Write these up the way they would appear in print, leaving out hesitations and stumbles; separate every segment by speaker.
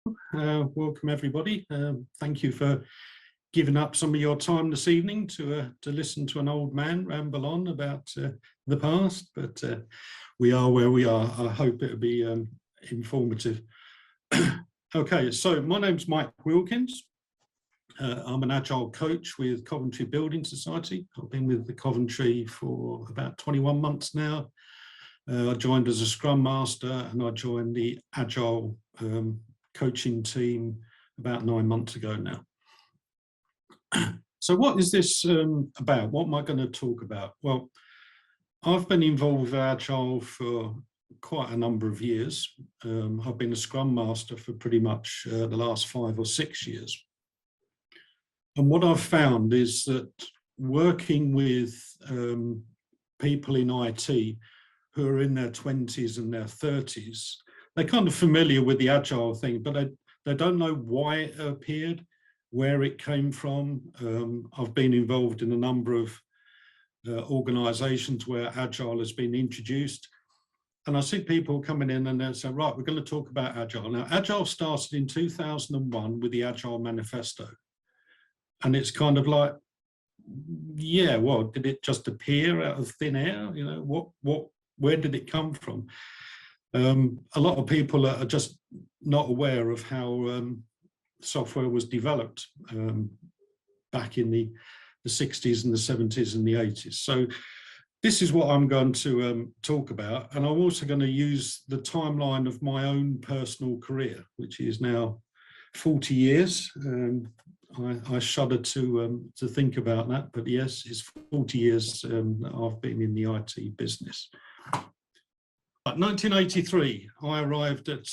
Speaker 1: Welcome everybody. Thank you for giving up some of your time this evening to listen to an old man ramble on about the past, but we are where we are. I hope it'll be informative. Okay, so my name's Mike Wilkins. I'm an Agile coach with Coventry Building Society. I've been with the Coventry for about 21 months now. I joined as a Scrum Master and I joined the Agile coaching team about 9 months ago now. So what is this about? What am I going to talk about? Well, I've been involved with Agile for quite a number of years. I've been a Scrum Master for pretty much the last 5 or 6 years. And what I've found is that working with people in IT who are in their 20s and their 30s, they're kind of familiar with the Agile thing, but they don't know why it appeared, where it came from. I've been involved in a number of organizations where Agile has been introduced. And I see people coming in and they're saying, right, we're going to talk about Agile. Now, Agile started in 2001 with the Agile Manifesto. And it's kind of like, yeah, well, did it just appear out of thin air? You know, where did it come from? A lot of people are just not aware of how software was developed back in the 60s and the 70s and the 80s. So this is what I'm going to talk about. And I'm also going to use the timeline of my own personal career, which is now 40 years. I shudder to think about that, but yes, it's 40 years that I've been in the IT business. But 1983, I arrived at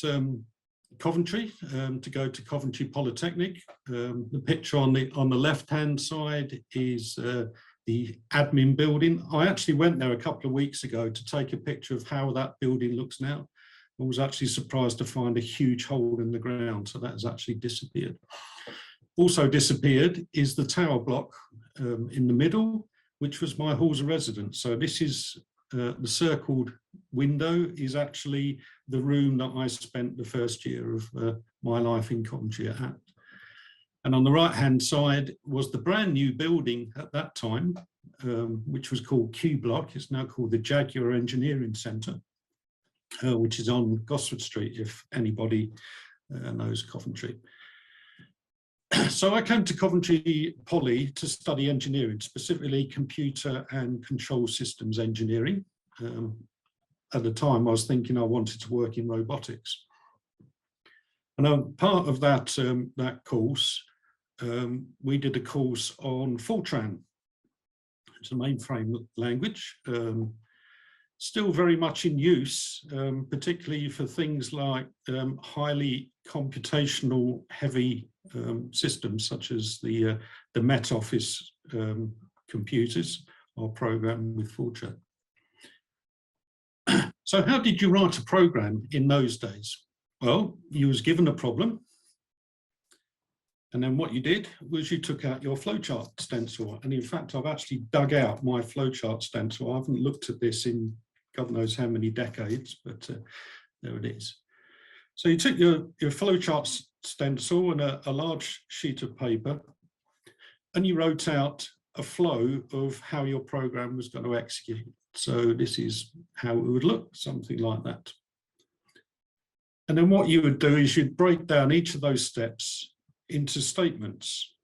Speaker 1: Coventry to go to Coventry Polytechnic. The picture on the left-hand side is the admin building. I actually went there a couple of weeks ago to take a picture of how that building looks now. I was actually surprised to find a huge hole in the ground, so that has actually disappeared. Also disappeared is the tower block in the middle, which was my halls of residence. So this is the circled window is actually the room that I spent the first year of my life in Coventry at. And on the right-hand side was the brand new building at that time, which was called Q Block. It's now called the Jaguar Engineering Centre, which is on Gosford Street, if anybody knows Coventry. So I came to Coventry Poly to study engineering, specifically computer and control systems engineering. At the time, I was thinking I wanted to work in robotics. And part of that, that course, we did a course on Fortran. It's a mainframe language, still very much in use, particularly for things like highly computational heavy systems such as the Met Office computers are programmed with Fortran. So how did you write a program in those days? Well, you was given a problem, and then what you did was you took out your flowchart stencil. And in fact, I've actually dug out my flowchart stencil. I haven't looked at this in God knows how many decades, but there it is. So you took your flowchart stencil and a large sheet of paper, and you wrote out a flow of how your program was going to execute. So this is how it would look, something like that. And then what you would do is you'd break down each of those steps into statements,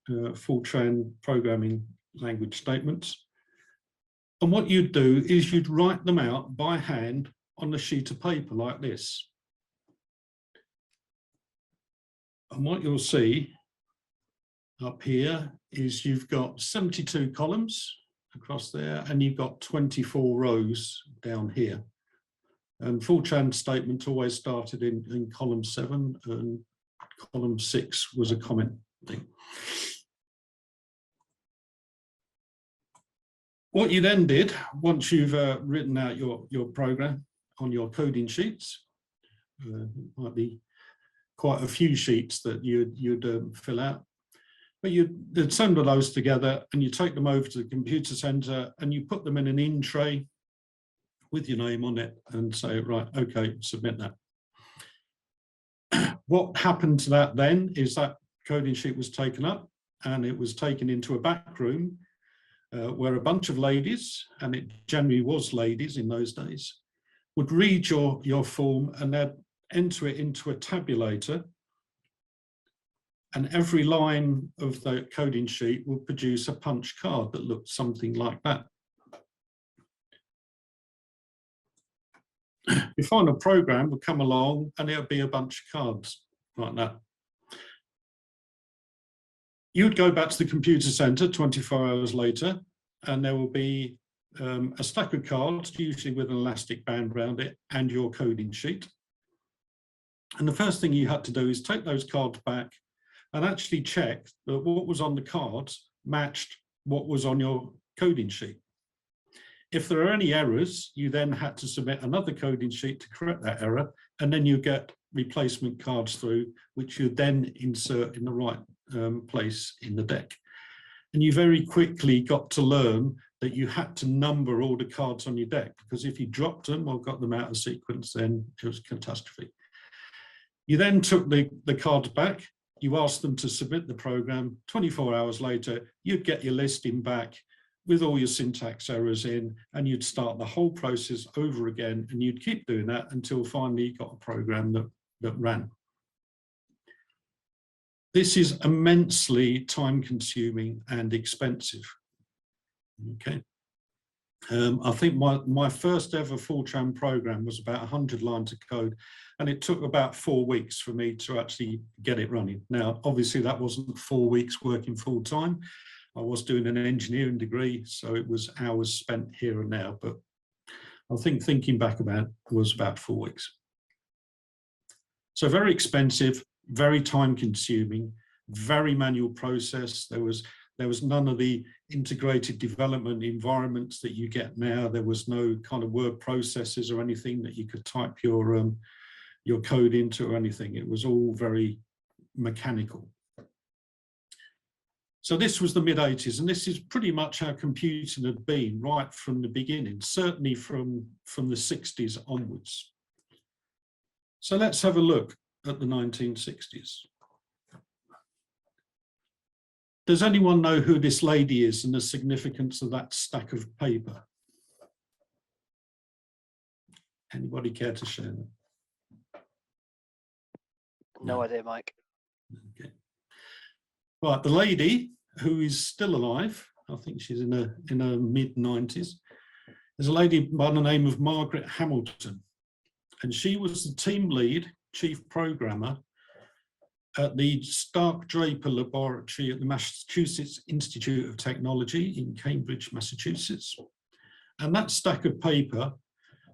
Speaker 1: Fortran programming language statements. And what you'd do is you'd write them out by hand on a sheet of paper like this. And what you'll see up here is you've got 72 columns across there, and you've got 24 rows down here. And Fortran statement always started in column 7, and column 6 was a comment thing. What you then did, once you've written out your program on your coding sheets, might be quite a few sheets that you'd fill out, but you'd assemble those together and you take them over to the computer center and you put them in an in tray with your name on it and say, right, okay, submit that. What happened to that then is that coding sheet was taken up and it was taken into a back room where a bunch of ladies, and it generally was ladies in those days, would read your form and they'd enter it into a tabulator, and every line of the coding sheet would produce a punch card that looked something like that. Your final program would come along and it would be a bunch of cards like that. You would go back to the computer center 24 hours later, and there will be a stack of cards, usually with an elastic band around it, and your coding sheet. And the first thing you had to do is take those cards back and actually check that what was on the cards matched what was on your coding sheet. If there are any errors, you then had to submit another coding sheet to correct that error, and then you get replacement cards through, which you then insert in the right place in the deck. And you very quickly got to learn that you had to number all the cards on your deck, because if you dropped them or got them out of sequence, then it was a catastrophe. You then took the cards back, you asked them to submit the program. 24 hours later, you'd get your listing back with all your syntax errors in, and you'd start the whole process over again, and you'd keep doing that until finally you got a program that ran. This is immensely time consuming and expensive. Okay. I think my first ever Fortran program was about 100 lines of code, and it took about 4 weeks for me to actually get it running. Now, obviously that wasn't 4 weeks working full time. I was doing an engineering degree, so it was hours spent here and there, but I think thinking back about it was about 4 weeks. So very expensive, very time consuming, very manual process. There was none of the integrated development environments that you get now. There was no kind of word processors or anything that you could type your code into or anything. It was all very mechanical. So this was the mid-80s, and this is pretty much how computing had been right from the beginning, certainly from the 60s onwards. So let's have a look at the 1960s. Does anyone know who this lady is and the significance of that stack of paper? Anybody care to share that?
Speaker 2: No idea, Mike.
Speaker 1: Okay. Right, the lady who is still alive, I think she's in her mid-90s, is a lady by the name of Margaret Hamilton, and she was the team lead, chief programmer at the Stark Draper Laboratory at the Massachusetts Institute of Technology in Cambridge, Massachusetts. And that stack of paper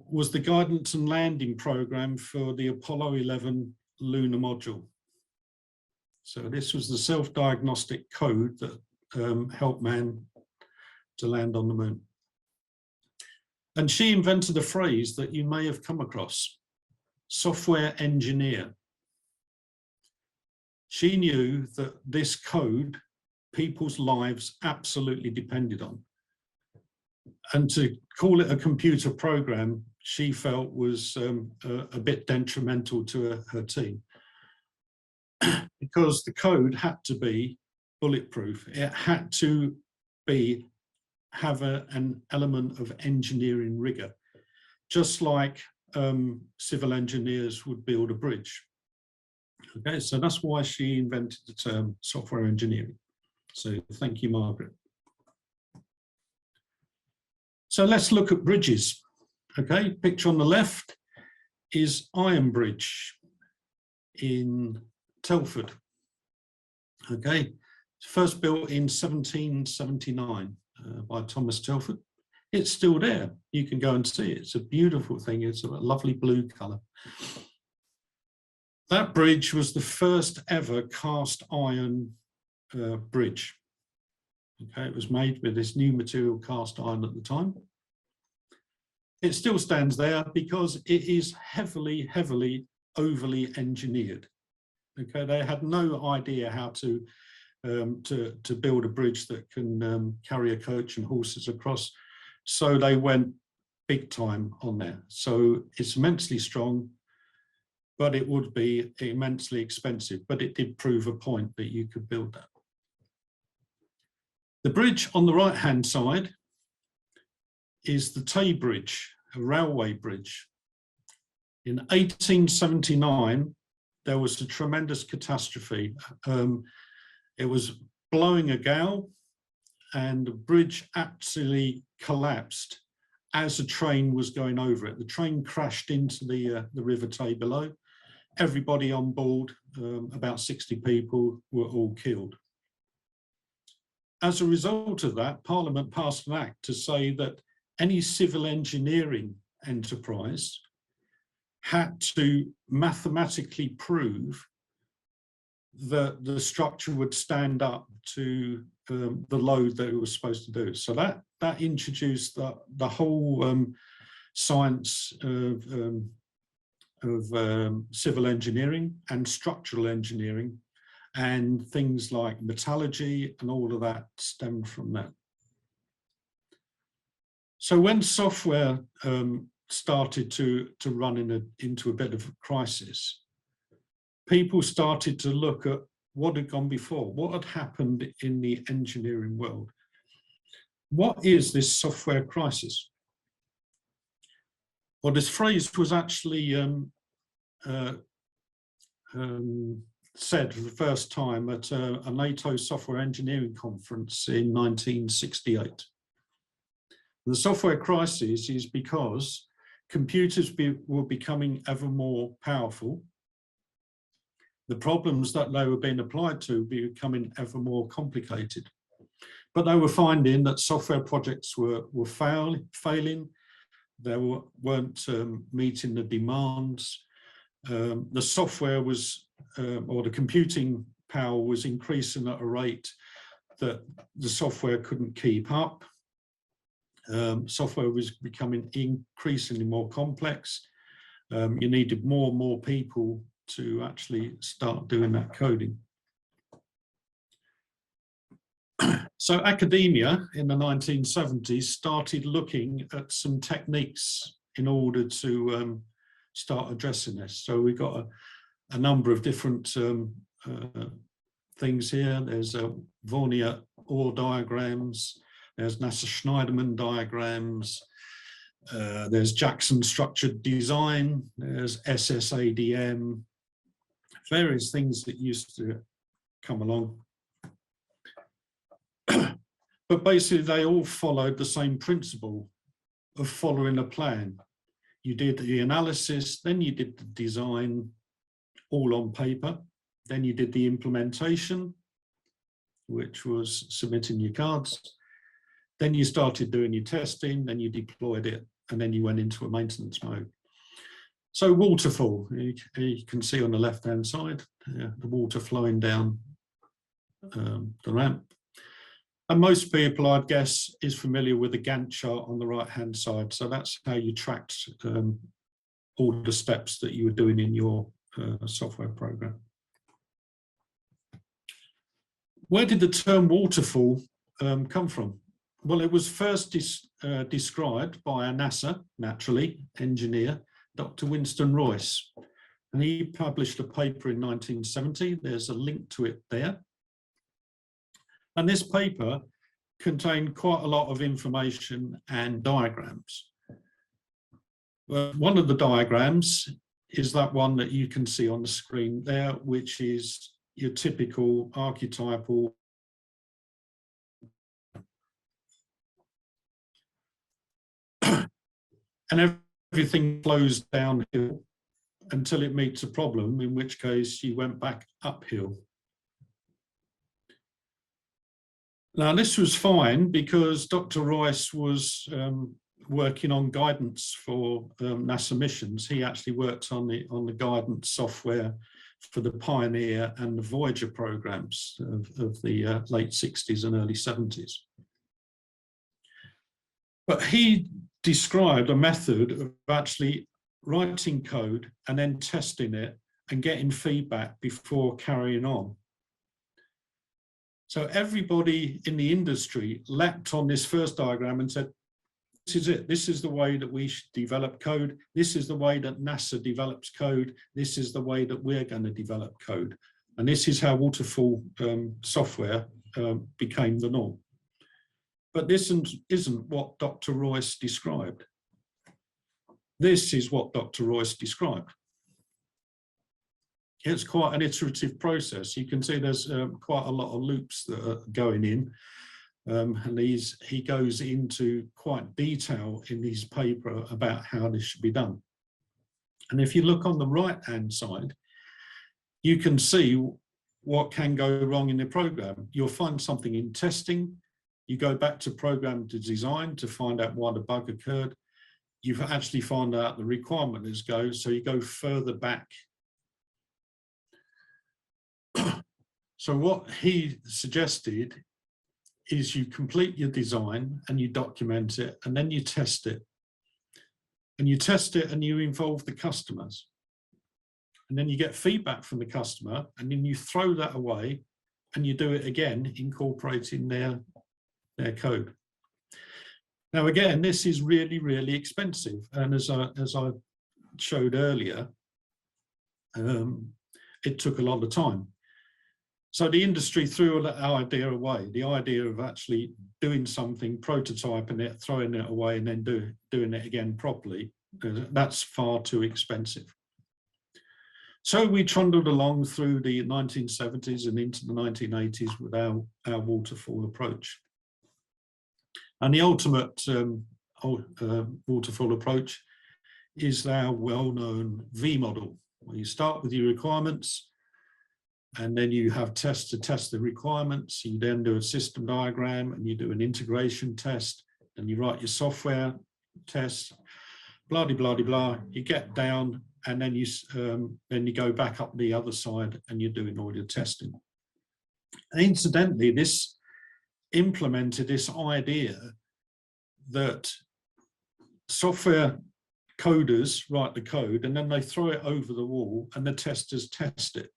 Speaker 1: was the guidance and landing program for the Apollo 11 lunar module. So this was the self-diagnostic code that helped man to land on the moon. And she invented a phrase that you may have come across: software engineer. She knew that this code, people's lives absolutely depended on. And to call it a computer program, she felt was a bit detrimental to her team. Because the code had to be bulletproof. It had to have an element of engineering rigor, just like civil engineers would build a bridge. Okay, so that's why she invented the term software engineering. So thank you, Margaret. So let's look at bridges. Okay, picture on the left is Iron Bridge in Telford. Okay, first built in 1779 by Thomas Telford. It's still there. You can go and see it. It's a beautiful thing. It's a lovely blue colour. That bridge was the first ever cast iron bridge. Okay, it was made with this new material, cast iron, at the time. It still stands there because it is heavily, overly engineered. Okay, they had no idea how to build a bridge that can carry a coach and horses across, so they went big time on there. So it's immensely strong, but it would be immensely expensive. But it did prove a point that you could build that. The bridge on the right-hand side is the Tay Bridge, a railway bridge. In 1879, there was a tremendous catastrophe. It was blowing a gale, and the bridge actually collapsed as a train was going over it. The train crashed into the River Tay below. Everybody on board, about 60 people, were all killed. As a result of that, Parliament passed an act to say that any civil engineering enterprise had to mathematically prove that the structure would stand up to the load that it was supposed to do. So that introduced the whole science of civil engineering and structural engineering, and things like metallurgy and all of that stemmed from that. So when software started to run into a bit of a crisis, people started to look at what had gone before, what had happened in the engineering world. What is this software crisis? Well, this phrase was actually said for the first time at a NATO software engineering conference in 1968. The software crisis is because computers were becoming ever more powerful. The problems that they were being applied to were becoming ever more complicated. But they were finding that software projects were failing. They weren't meeting the demands. The software was, or the computing power was increasing at a rate that the software couldn't keep up. Software was becoming increasingly more complex. You needed more and more people to actually start doing that coding. So academia in the 1970s started looking at some techniques in order to start addressing this. So we got a number of different things here. There's Warnier ore diagrams, there's NASA-Schneiderman diagrams, there's Jackson structured design, there's SSADM, various things that used to come along. But basically they all followed the same principle of following a plan. You did the analysis, then you did the design, all on paper. Then you did the implementation, which was submitting your cards. Then you started doing your testing, then you deployed it, and then you went into a maintenance mode. So waterfall, you can see on the left-hand side, the water flowing down the ramp. And most people, I'd guess, is familiar with the Gantt chart on the right-hand side. So that's how you tracked all the steps that you were doing in your software program. Where did the term waterfall come from? Well, it was first described by a NASA, naturally, engineer, Dr. Winston Royce. And he published a paper in 1970. There's a link to it there. And this paper contained quite a lot of information and diagrams. One of the diagrams is that one that you can see on the screen there, which is your typical archetypal and everything flows downhill until it meets a problem, in which case you went back uphill. Now, this was fine because Dr. Royce was working on guidance for NASA missions. He actually worked on the guidance software for the Pioneer and the Voyager programs of the late 60s and early 70s. But he described a method of actually writing code and then testing it and getting feedback before carrying on. So everybody in the industry leapt on this first diagram and said, is it. This is the way that we should develop code. This is the way that NASA develops code. This is the way that we're going to develop code. And this is how waterfall software became the norm. But this isn't what Dr. Royce described. This is what Dr. Royce described. It's quite an iterative process. You can see there's quite a lot of loops that are going in. And he goes into quite detail in his paper about how this should be done. And if you look on the right-hand side, you can see what can go wrong in the program. You'll find something in testing. You go back to program to design to find out why the bug occurred. You've actually found out the requirement is go, so you go further back. So what he suggested is you complete your design and you document it, and then you test it. And you test it and you involve the customers. And then you get feedback from the customer, and then you throw that away and you do it again, incorporating their code. Now, again, this is really, really expensive. And as I showed earlier, it took a lot of time. So the industry threw that idea away, the idea of actually doing something, prototyping it, throwing it away, and then doing it again properly. That's far too expensive. So we trundled along through the 1970s and into the 1980s with our waterfall approach. And the ultimate waterfall approach is our well-known V model, where you start with your requirements, and then you have tests to test the requirements. You then do a system diagram, and you do an integration test, and you write your software test, blah, blah, blah, blah. You get down, and then you go back up the other side, and you're doing all your testing. And incidentally, this implemented this idea that software coders write the code, and then they throw it over the wall, and the testers test it.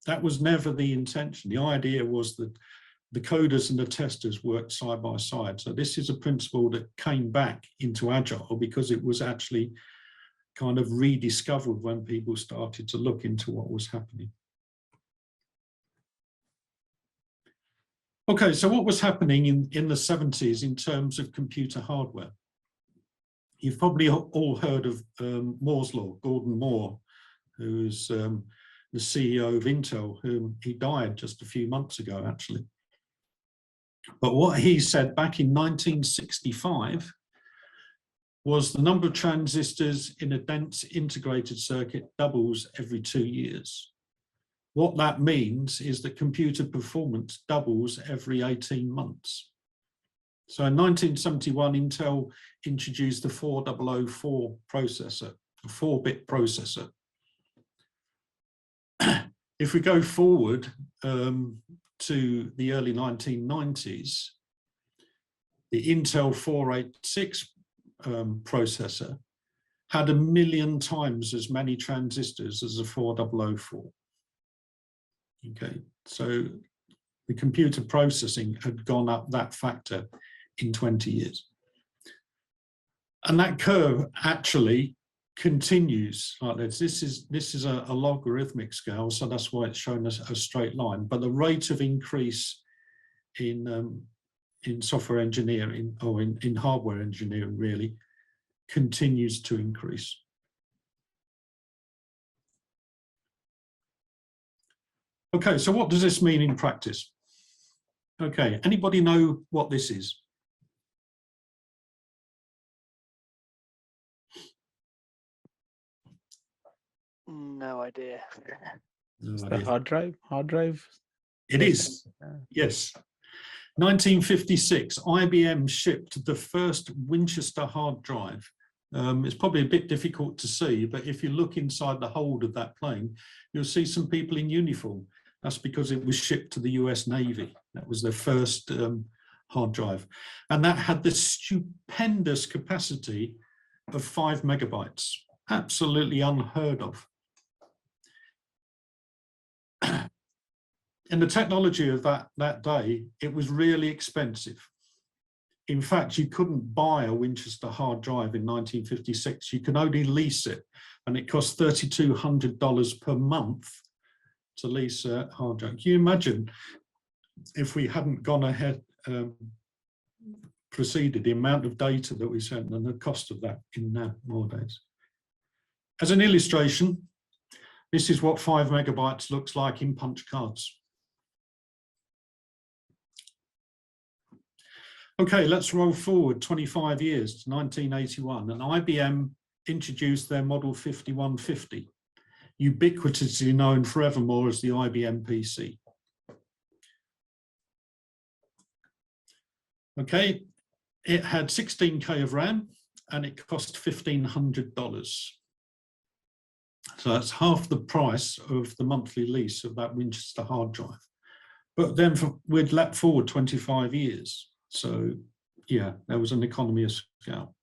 Speaker 1: That was never the intention. The idea was that the coders and the testers worked side by side. So this is a principle that came back into Agile because it was actually kind of rediscovered when people started to look into what was happening. Okay, so what was happening in the 70s in terms of computer hardware? You've probably all heard of Moore's Law, Gordon Moore, who's the CEO of Intel, whom he died just a few months ago, actually. But what he said back in 1965 was the number of transistors in a dense integrated circuit doubles every 2 years. What that means is that computer performance doubles every 18 months. So in 1971, Intel introduced the 4004 processor, a 4-bit processor. If we go forward to the early 1990s, the Intel 486 processor had 1 million times as many transistors as a 4004. Okay, so the computer processing had gone up that factor in 20 years. And that curve actually continues like this. This is a logarithmic scale, so that's why it's shown as a straight line. But the rate of increase in software engineering, or in hardware engineering, really continues to increase. Okay, so what does this mean in practice? Okay, anybody know what this is?
Speaker 2: No idea.
Speaker 3: It's the hard drive.
Speaker 1: It is, yes. 1956, IBM shipped the first Winchester hard drive. It's probably a bit difficult to see, but if you look inside the hold of that plane, you'll see some people in uniform. That's because it was shipped to the US Navy. That was their first hard drive. And that had this stupendous capacity of 5 megabytes, absolutely unheard of. In the technology of that day, it was really expensive. In fact, you couldn't buy a Winchester hard drive in 1956. You could only lease it, and it cost $3,200 per month to lease a hard drive. Can you imagine if we hadn't gone ahead, proceeded, the amount of data that we sent and the cost of that in nowadays? As an illustration, this is what 5 megabytes looks like in punch cards. Okay, let's roll forward 25 years to 1981, and IBM introduced their Model 5150, ubiquitously known forevermore as the IBM PC. Okay, it had 16K of RAM and it cost $1,500. So that's half the price of the monthly lease of that Winchester hard drive. But then we'd leapt forward 25 years. So yeah, there was an economy of scale.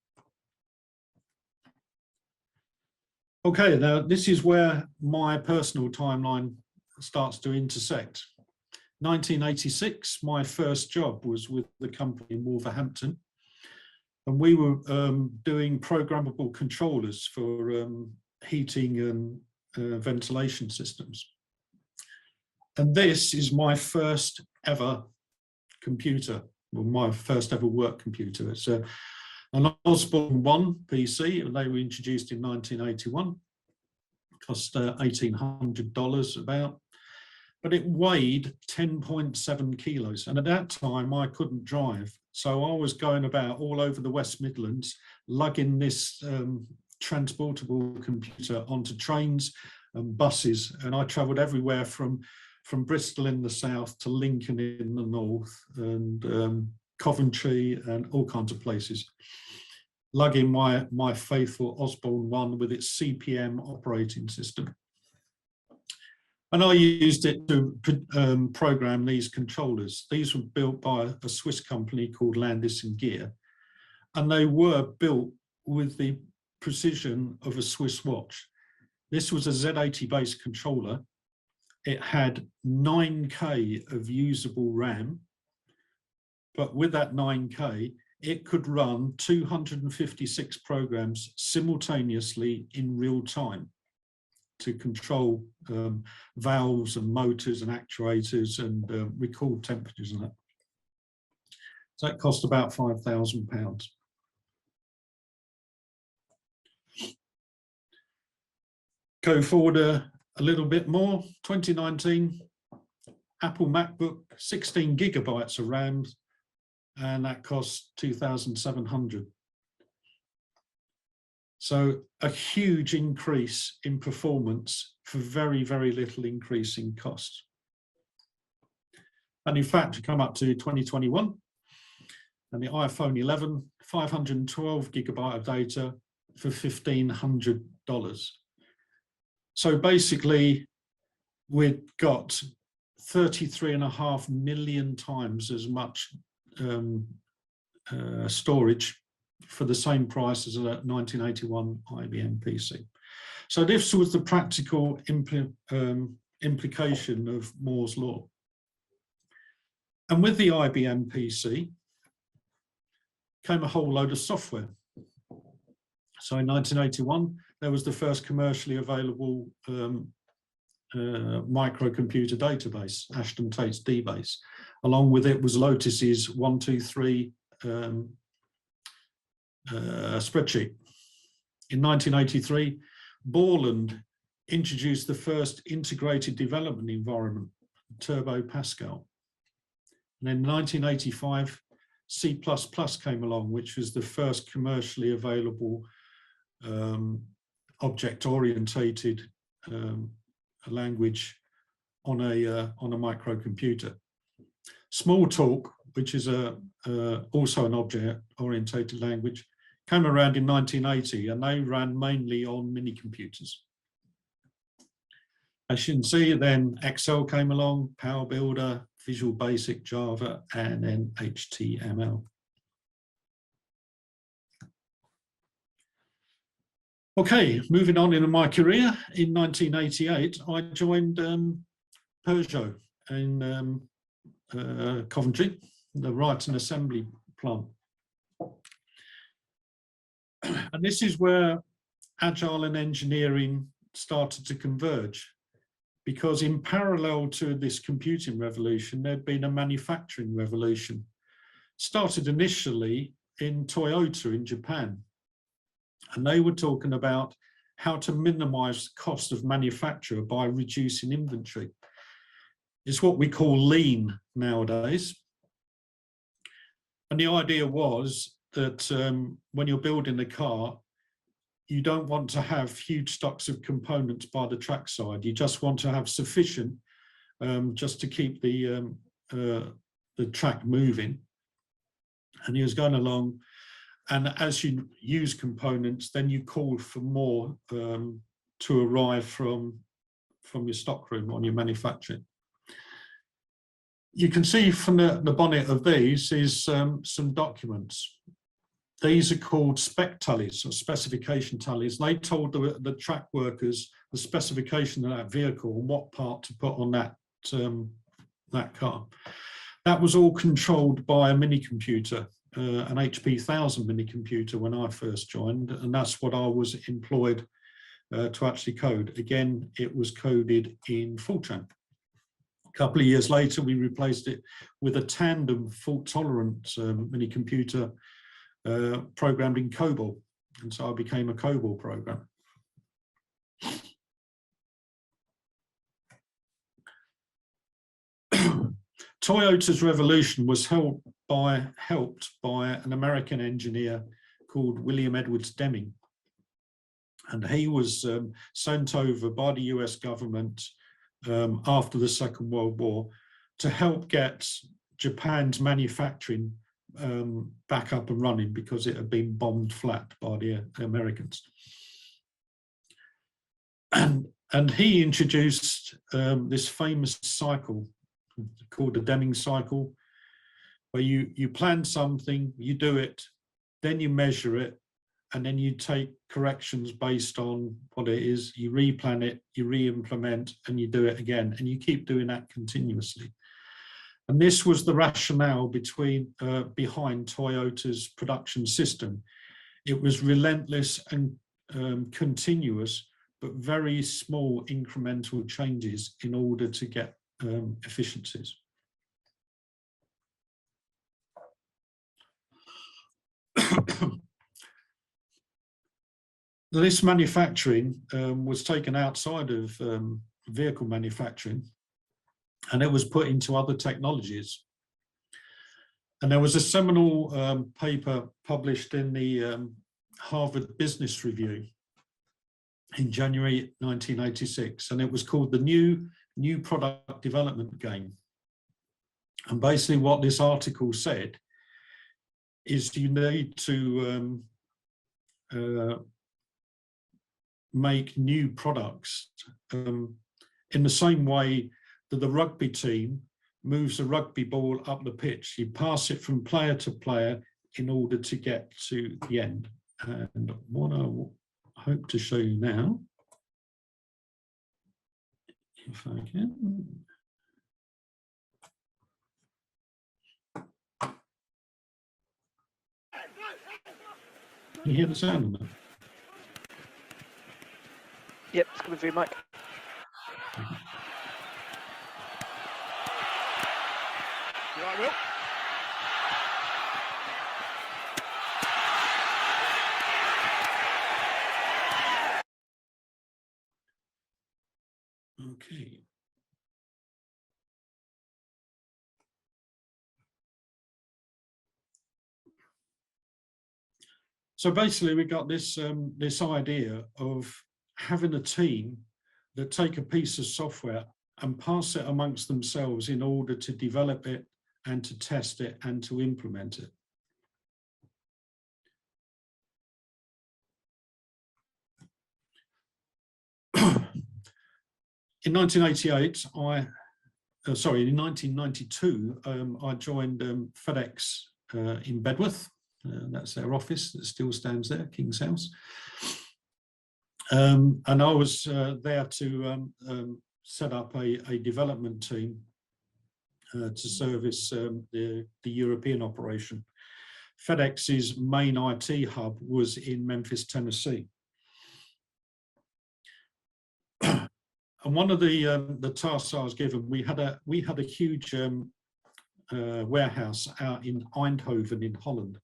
Speaker 1: Okay, now this is where my personal timeline starts to intersect. 1986, my first job was with the company in Wolverhampton, and we were doing programmable controllers for heating and ventilation systems. And this is my first ever computer, well, my first ever work computer. It's an Osborne 1 PC, and they were introduced in 1981. It cost $1,800 about, but it weighed 10.7 kilos. And at that time, I couldn't drive. So I was going about all over the West Midlands, lugging this transportable computer onto trains and buses. And I travelled everywhere from Bristol in the south to Lincoln in the north, and Coventry and all kinds of places, lugging my faithful Osborne 1 with its CPM operating system. And I used it to program these controllers. These were built by a Swiss company called Landis & Gyr, and they were built with the precision of a Swiss watch. This was a Z80-based controller. It had 9K of usable RAM, but with that 9K, it could run 256 programs simultaneously in real time to control valves and motors and actuators and record temperatures and that. So that cost about £5,000. Go forward a little bit more, 2019, Apple MacBook, 16 gigabytes of RAM, and that costs $2,700. So a huge increase in performance for very, very little increase in cost. And in fact, you come up to 2021, and the iPhone 11, 512 gigabyte of data for $1,500. So basically, we've got 33.5 million times as much storage for the same price as a 1981 IBM PC. So this was the practical implication of Moore's law. And with the IBM PC came a whole load of software. So in 1981, there was the first commercially available microcomputer database, Ashton Tate's DBase. Along with it was Lotus's 123 spreadsheet. In 1983, Borland introduced the first integrated development environment, Turbo Pascal. And in 1985, C++ came along, which was the first commercially available object-orientated language on a microcomputer. Smalltalk, which is also an object-orientated language, came around in 1980, and they ran mainly on mini computers. As you can see, then Excel came along, Power Builder, Visual Basic, Java, and then HTML. Okay, moving on in my career, in 1988, I joined Peugeot in Coventry, the Ryton assembly plant. And this is where Agile and engineering started to converge, because in parallel to this computing revolution, there'd been a manufacturing revolution. Started initially in Toyota in Japan. And they were talking about how to minimize the cost of manufacture by reducing inventory. It's what we call lean nowadays. And the idea was that when you're building a car, you don't want to have huge stocks of components by the trackside. You just want to have sufficient just to keep the track moving. And he was going along, and as you use components, then you call for more to arrive from your stockroom on your manufacturing. You can see from the bonnet of these is some documents. These are called spec tallies or specification tallies. They told the track workers the specification of that vehicle and what part to put on that car. That was all controlled by a mini computer, an HP 1000 mini computer when I first joined, and that's what I was employed to actually code. Again, it was coded in Fortran. A couple of years later, we replaced it with a Tandem fault-tolerant mini computer programmed in COBOL, and so I became a COBOL programmer. Toyota's revolution was helped by an American engineer called William Edwards Deming, and he was sent over by the US government after the Second World War to help get Japan's manufacturing back up and running, because it had been bombed flat by the Americans. And he introduced this famous cycle called the Deming cycle, where you plan something, you do it, then you measure it, and then you take corrections based on what it is, you replan it, you re-implement, and you do it again, and you keep doing that continuously. And this was the rationale behind Toyota's production system. It was relentless and continuous, but very small incremental changes in order to get efficiencies. This manufacturing was taken outside of vehicle manufacturing, and it was put into other technologies. And there was a seminal paper published in the Harvard Business Review in January 1986, and it was called the New Product Development Game. And basically what this article said is you need to make new products in the same way that the rugby team moves a rugby ball up the pitch. You pass it from player to player in order to get to the end. And what I hope to show you now, if I can. Can you hear the sound on that?
Speaker 2: Yep, it's coming through, Mike.
Speaker 4: You all right, Will?
Speaker 1: Okay. So basically, we got this this idea of having a team that take a piece of software and pass it amongst themselves in order to develop it and to test it and to implement it. In 1988, in 1992, I joined FedEx in Bedworth. That's their office that still stands there, King's House. And I was there to set up a development team to service the European operation. FedEx's main IT hub was in Memphis, Tennessee. And one of the tasks I was given, we had a huge warehouse out in Eindhoven in Holland.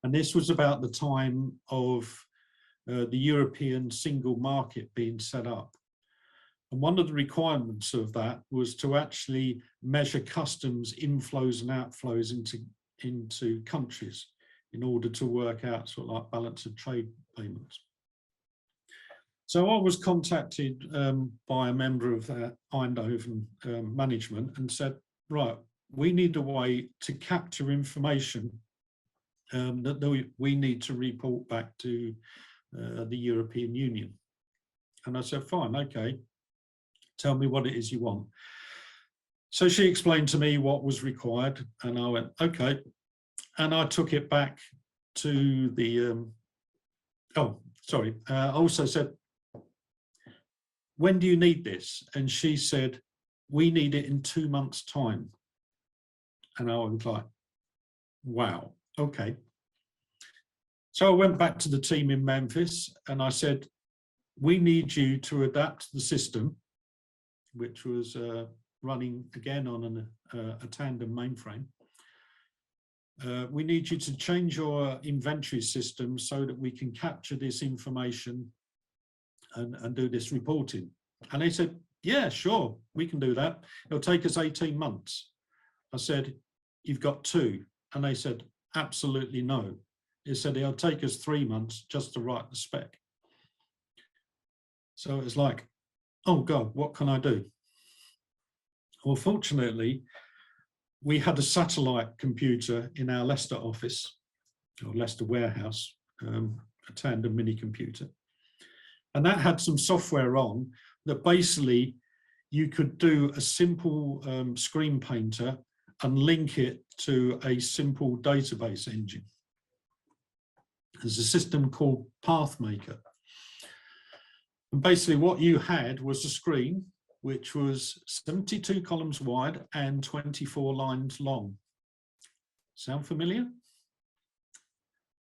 Speaker 1: And this was about the time of the European single market being set up. And one of the requirements of that was to actually measure customs inflows and outflows into countries in order to work out sort of like balance of trade payments. So I was contacted by a member of Eindhoven management and said, right, we need a way to capture information that we need to report back to the European Union. And I said, fine, okay, tell me what it is you want. So she explained to me what was required, and I went, okay. And I took it back to the, I also said, when do you need this? And she said, we need it in 2 months' time. And I was like, wow, okay. So I went back to the team in Memphis and I said, we need you to adapt the system, which was running again on a Tandem mainframe. We need you to change your inventory system so that we can capture this information and do this reporting. And they said, yeah, sure, we can do that. It'll take us 18 months. I said, you've got 2. And they said, absolutely no. They said, it'll take us 3 months just to write the spec. So it was like, oh God, what can I do? Well, fortunately, we had a satellite computer in our Leicester office, or Leicester warehouse, a Tandem mini computer. And that had some software on that basically you could do a simple screen painter and link it to a simple database engine. There's a system called Pathmaker. And basically what you had was a screen which was 72 columns wide and 24 lines long. Sound familiar?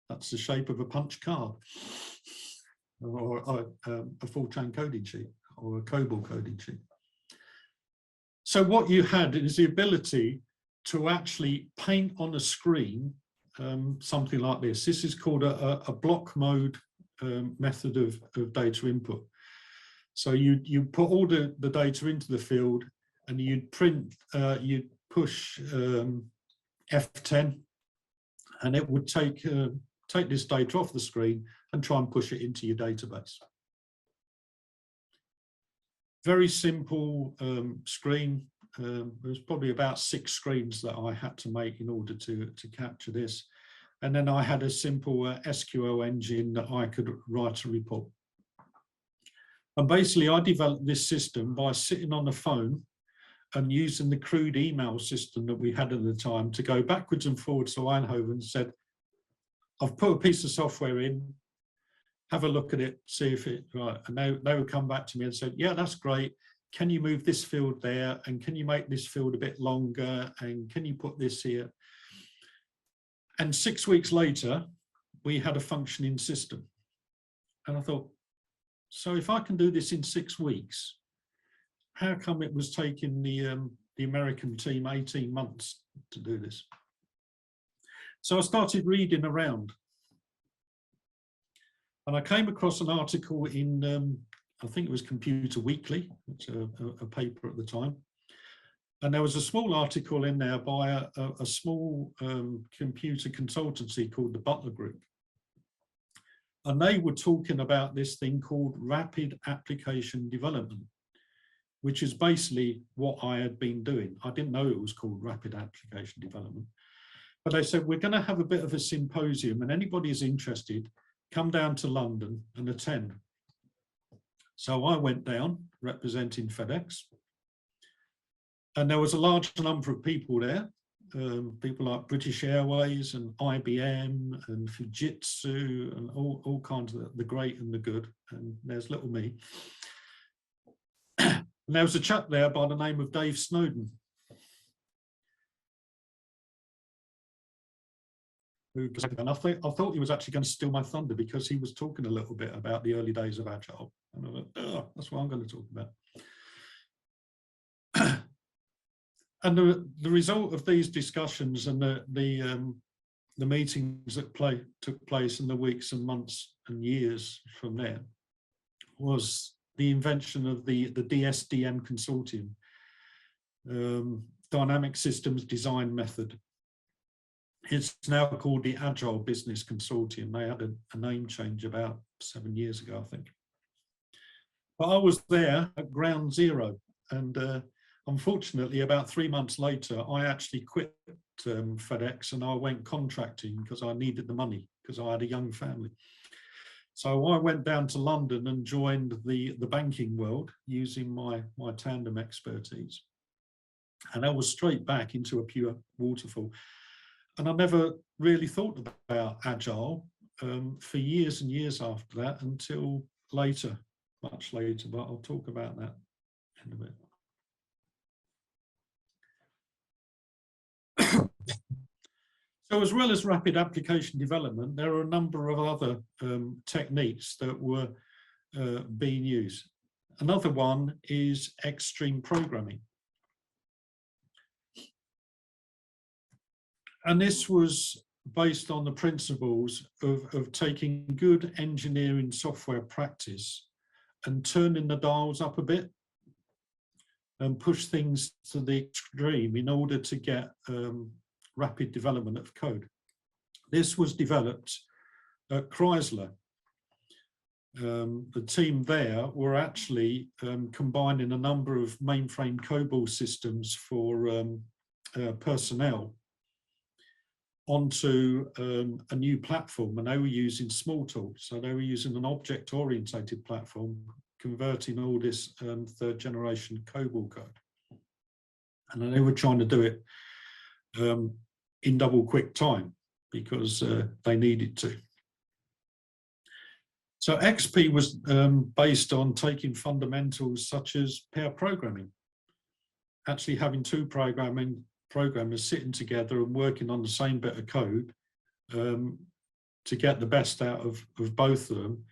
Speaker 1: That's the shape of a punch card, or a full-chain coding sheet, or a COBOL coding sheet. So what you had is the ability to actually paint on a screen something like this. This is called a block mode method of data input. So you put all the data into the field and you'd print, you'd push F10 and it would take this data off the screen and try and push it into your database. Very simple screen. There's probably about 6 screens that I had to make in order to capture this. And then I had a simple SQL engine that I could write a report. And basically I developed this system by sitting on the phone and using the crude email system that we had at the time to go backwards and forwards to Eindhoven and said, I've put a piece of software in, have a look at it, see if it, right. And they would come back to me and say, yeah, that's great. Can you move this field there? And can you make this field a bit longer? And can you put this here? And 6 weeks later, we had a functioning system. And I thought, so if I can do this in 6 weeks, how come it was taking the American team 18 months to do this? So I started reading around. And I came across an article in, I think it was Computer Weekly, it's a paper at the time. And there was a small article in there by a small computer consultancy called the Butler Group. And they were talking about this thing called rapid application development, which is basically what I had been doing. I didn't know it was called rapid application development. But they said, we're going to have a bit of a symposium and anybody who's interested, come down to London and attend. So I went down representing FedEx. And there was a large number of people there, people like British Airways and IBM and Fujitsu and all kinds of the great and the good. And there's little me. And there was a chap there by the name of Dave Snowden. And I thought he was actually going to steal my thunder because he was talking a little bit about the early days of Agile. And I went, oh, that's what I'm going to talk about. And the result of these discussions and the meetings that took place in the weeks and months and years from there was the invention of the DSDM consortium, Dynamic Systems Design Method. It's now called the Agile Business Consortium. They had a name change about 7 years ago, I think. But I was there at ground zero, and unfortunately, about 3 months later, I actually quit FedEx and I went contracting because I needed the money because I had a young family. So I went down to London and joined the banking world using my Tandem expertise. And I was straight back into a pure waterfall. And I never really thought about Agile for years and years after that until later, much later, but I'll talk about that in a bit. So as well as rapid application development, there are a number of other techniques that were being used. Another one is extreme programming. And this was based on the principles of taking good engineering software practice and turning the dials up a bit and push things to the extreme in order to get rapid development of code. This was developed at Chrysler. The team there were actually combining a number of mainframe COBOL systems for personnel onto a new platform, and they were using Smalltalk. So they were using an object-oriented platform, converting all this third generation COBOL code. And then they were trying to do it in double quick time because they needed to. So XP was based on taking fundamentals such as pair programming, actually having two programmers sitting together and working on the same bit of code to get the best out of both of them,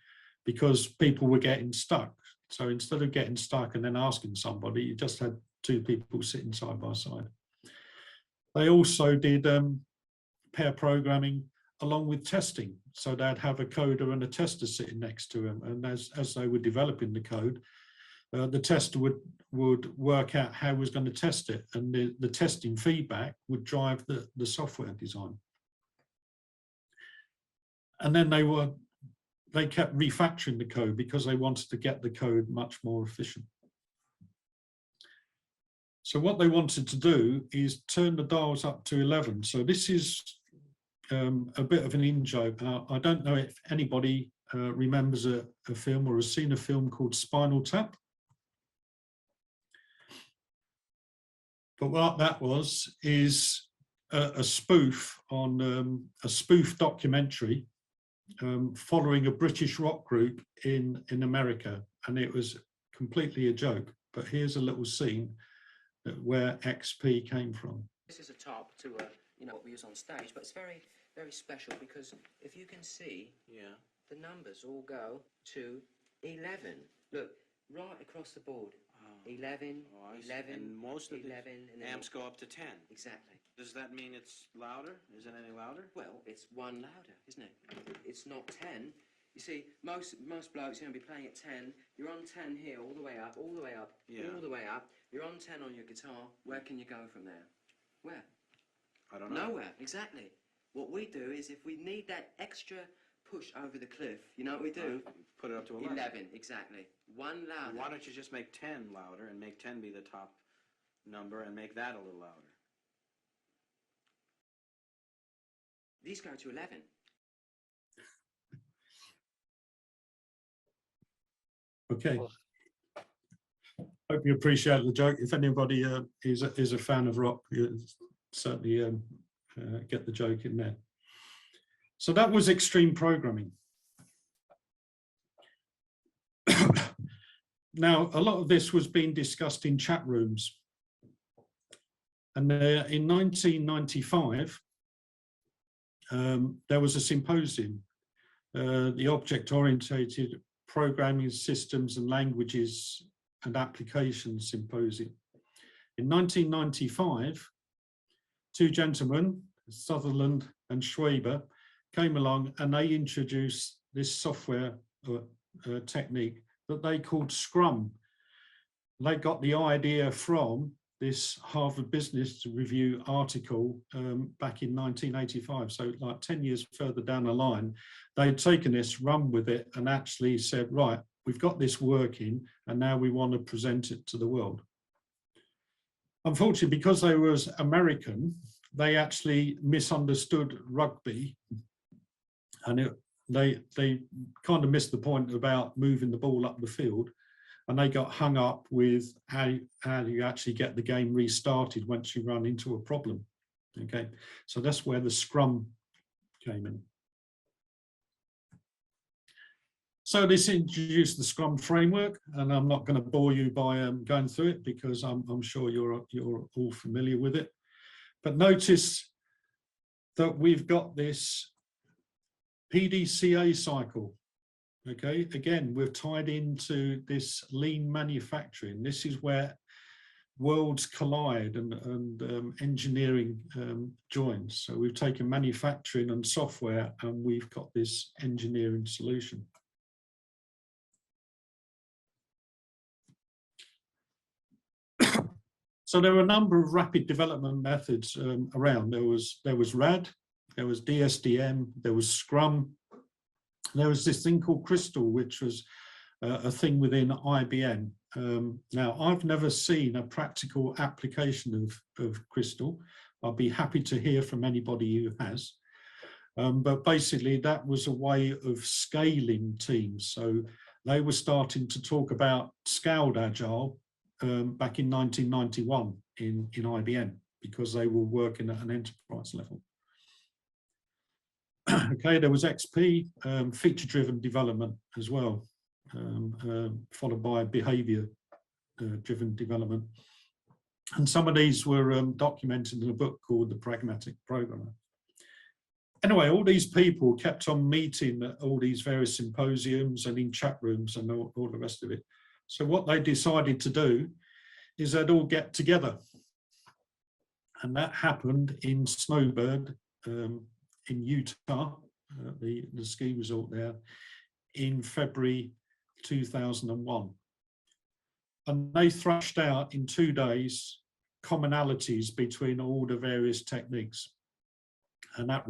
Speaker 1: because people were getting stuck. So instead of getting stuck and then asking somebody, you just had two people sitting side by side. They also did pair programming along with testing. So they'd have a coder and a tester sitting next to them. And as they were developing the code, the tester would work out how he was going to test it. And the testing feedback would drive the software design. And then they kept refactoring the code because they wanted to get the code much more efficient. So what they wanted to do is turn the dials up to 11. So this is a bit of an in-joke. I don't know if anybody remembers a film or has seen a film called Spinal Tap. But what that was is a spoof on a spoof documentary following a British rock group in America, and it was completely a joke. But here's a little scene where XP came from.
Speaker 5: This is a top to what we use on stage, but it's very, very special because if you can see, the numbers all go to 11. Look, right across the board. 11, 11,
Speaker 6: and most of
Speaker 5: 11,
Speaker 6: the amps go up to 10.
Speaker 5: Exactly.
Speaker 6: Does that mean it's louder? Is it any louder?
Speaker 5: Well, it's one louder, isn't it? It's not 10. You see, most blokes are going to be playing at 10. You're on 10 here, all the way up, all the way up, all the way up. You're on 10 on your guitar. Where can you go from there? Where?
Speaker 6: I don't know.
Speaker 5: Nowhere, exactly. What we do is if we need that extra push over the cliff, you know what we do?
Speaker 6: Put it up to 11.
Speaker 5: 11, exactly. One louder.
Speaker 6: Why don't you just make 10 louder and make 10 be the top number and make that a little louder?
Speaker 5: These go to 11.
Speaker 1: Okay. Hope you appreciate the joke. If anybody is a fan of rock, certainly get the joke in there. So that was extreme programming. Now, a lot of this was being discussed in chat rooms. And in 1995, there was a symposium, the Object-Oriented Programming Systems and Languages and Applications Symposium. In 1995, two gentlemen, Sutherland and Schwaber, came along and they introduced this software technique that they called Scrum. They got the idea from this Harvard Business Review article back in 1985. So like 10 years further down the line, they'd taken this, run with it, and actually said, right, we've got this working, and now we want to present it to the world. Unfortunately, because they were American, they actually misunderstood rugby, and they kind of missed the point about moving the ball up the field. And they got hung up with how you actually get the game restarted once you run into a problem. Okay, so that's where the Scrum came in. So this introduced the Scrum framework, and I'm not going to bore you by going through it because I'm sure you're all familiar with it. But notice that we've got this PDCA cycle. Okay, again, we're tied into this lean manufacturing. This is where worlds collide and engineering joins. So we've taken manufacturing and software, and we've got this engineering solution. So there were a number of rapid development methods around. There was RAD, there was DSDM, there was Scrum. There was this thing called Crystal, which was a thing within IBM. Now, I've never seen a practical application of Crystal. I'll be happy to hear from anybody who has. But basically, that was a way of scaling teams. So they were starting to talk about scaled Agile back in 1991 in IBM, because they were working at an enterprise level. Okay, there was XP, feature-driven development as well, followed by behavior-driven development. And some of these were documented in a book called The Pragmatic Programmer. Anyway, all these people kept on meeting at all these various symposiums and in chat rooms and all the rest of it. So what they decided to do is they'd all get together. And that happened in Snowbird, in Utah, the ski resort there, in February 2001. And they thrashed out in 2 days commonalities between all the various techniques. And that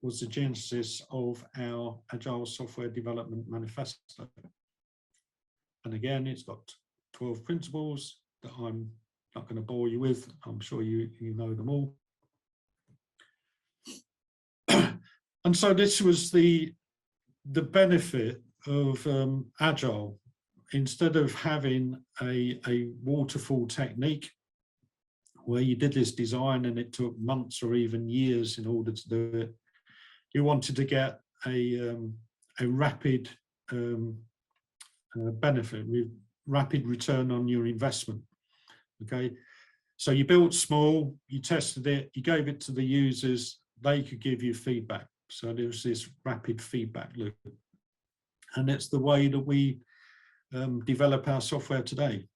Speaker 1: was the genesis of our Agile Software Development Manifesto. And again, it's got 12 principles that I'm not going to bore you with. I'm sure you know them all. And so this was the benefit of Agile. Instead of having a waterfall technique where you did this design and it took months or even years in order to do it, you wanted to get a rapid benefit, with rapid return on your investment. Okay, so you built small, you tested it, you gave it to the users, they could give you feedback. So there was this rapid feedback loop. And it's the way that we develop our software today.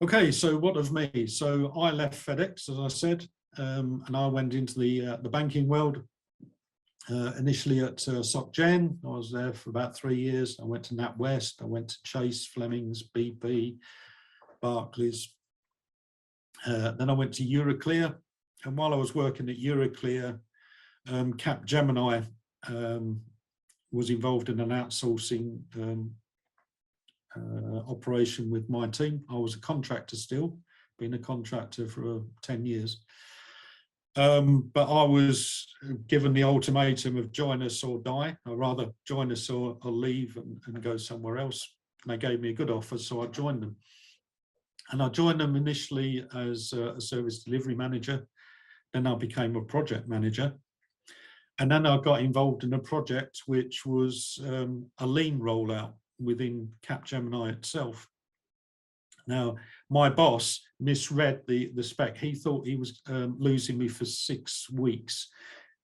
Speaker 1: Okay, so what of me? So I left FedEx, as I said, and I went into the banking world. Initially at SocGen, I was there for about 3 years. I went to NatWest, I went to Chase, Flemings, BP, Barclays. Then I went to Euroclear, and while I was working at Euroclear, Capgemini was involved in an outsourcing operation with my team. I was a contractor still, been a contractor for 10 years. But I was given the ultimatum of join us or die, or rather join us or leave and go somewhere else. And they gave me a good offer, so I joined them. And I joined them initially as a service delivery manager. Then I became a project manager. And then I got involved in a project which was a lean rollout within Capgemini itself. Now, my boss misread the spec. He thought he was losing me for 6 weeks.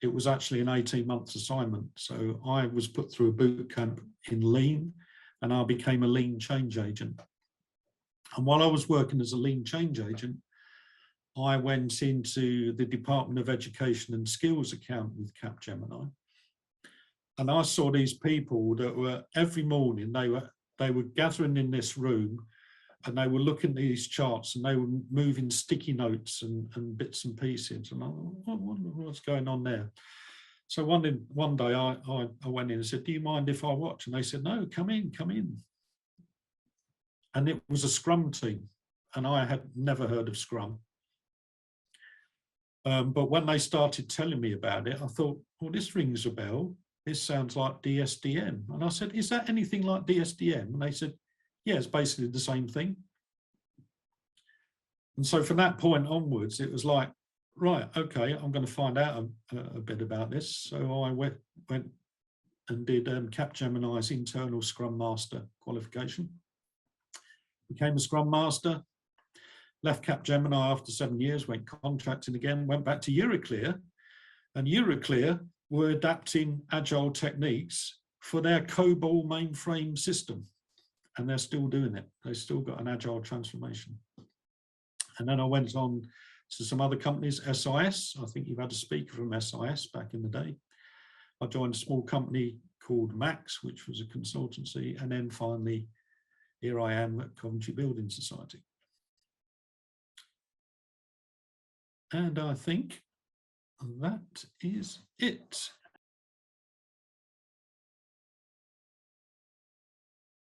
Speaker 1: It was actually an 18-month assignment. So I was put through a boot camp in Lean, and I became a Lean change agent. And while I was working as a Lean change agent, I went into the Department of Education and Skills account with Capgemini. And I saw these people that were, every morning, they were gathering in this room, and they were looking at these charts, and they were moving sticky notes and bits and pieces. And I wonder what's going on there. So one day I went in and said, "Do you mind if I watch?" And they said, "No, come in, come in." And it was a Scrum team, and I had never heard of Scrum. But when they started telling me about it, I thought, well, this rings a bell. This sounds like DSDM. And I said, "Is that anything like DSDM?" And they said, "Yeah, it's basically the same thing." And so from that point onwards, it was like, right, okay, I'm going to find out a bit about this. So I went and did Capgemini's internal Scrum Master qualification. Became a Scrum Master, left Capgemini after 7 years, went contracting again, went back to Euroclear. And Euroclear were adapting Agile techniques for their COBOL mainframe system. And they're still doing it. They've still got an Agile transformation. And then I went on to some other companies, SIS. I think you've had a speaker from SIS back in the day. I joined a small company called Max, which was a consultancy. And then finally, here I am at Coventry Building Society. And I think that is it.